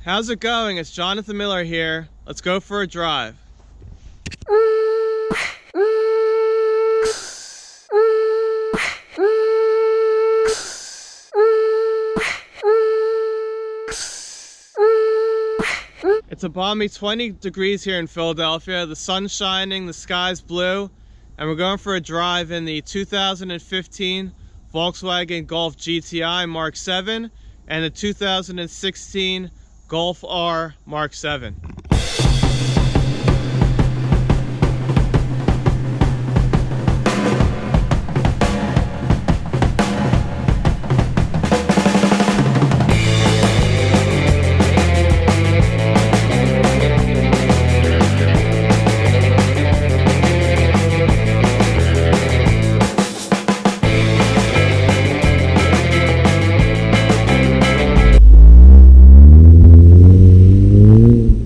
How's it going? It's Jonathan Miller here. Let's go for a drive. It's a balmy 20 degrees here in Philadelphia. The sun's shining, the sky's blue, and we're going for a drive in the 2015 Volkswagen Golf GTI Mark 7 and the 2016 Golf R Mark 7.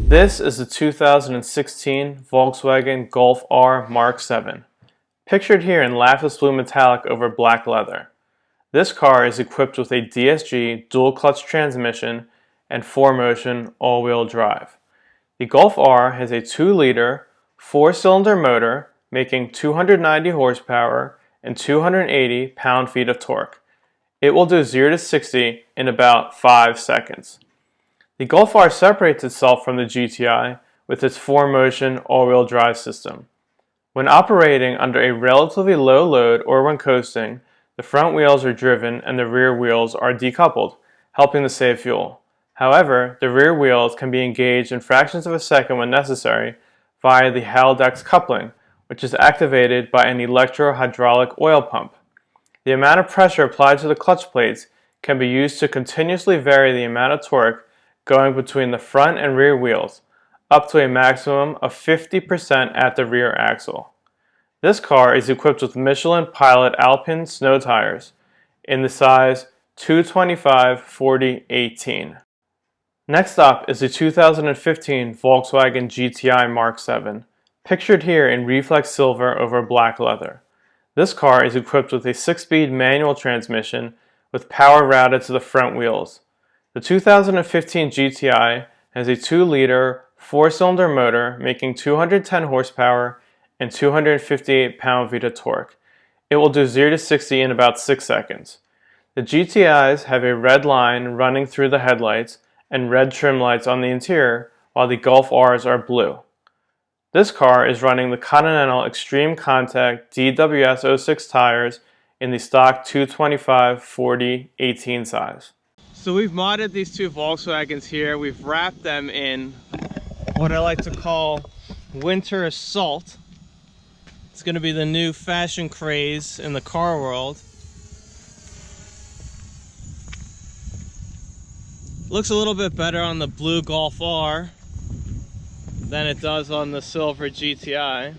This is the 2016 Volkswagen Golf R Mark 7, pictured here in lapis blue metallic over black leather. This car is equipped with a DSG dual clutch transmission and 4-motion all-wheel drive. The Golf R has a 2-liter, 4-cylinder motor making 290 horsepower and 280 pound-feet of torque. It will do 0 to 60 in about 5 seconds. The Golf R separates itself from the GTI with its 4-motion all-wheel drive system. When operating under a relatively low load or when coasting, the front wheels are driven and the rear wheels are decoupled, helping to save fuel. However, the rear wheels can be engaged in fractions of a second when necessary via the Haldex coupling, which is activated by an electro-hydraulic oil pump. The amount of pressure applied to the clutch plates can be used to continuously vary the amount of torque going between the front and rear wheels, up to a maximum of 50% at the rear axle. This car is equipped with Michelin Pilot Alpine snow tires in the size 225/40/18. Next up is the 2015 Volkswagen GTI Mark 7, pictured here in reflex silver over black leather. This car is equipped with a 6-speed manual transmission with power routed to the front wheels. The 2015 GTI has a 2-liter, 4-cylinder motor making 210 horsepower and 258 pound-feet of torque. It will do 0 to 60 in about 6 seconds. The GTIs have a red line running through the headlights and red trim lights on the interior, while the Golf Rs are blue. This car is running the Continental Extreme Contact DWS 06 tires in the stock 225/40/18 size. So we've modded these two Volkswagens here. We've wrapped them in what I like to call winter assault. It's going to be the new fashion craze in the car world. Looks a little bit better on the blue Golf R than it does on the silver GTI.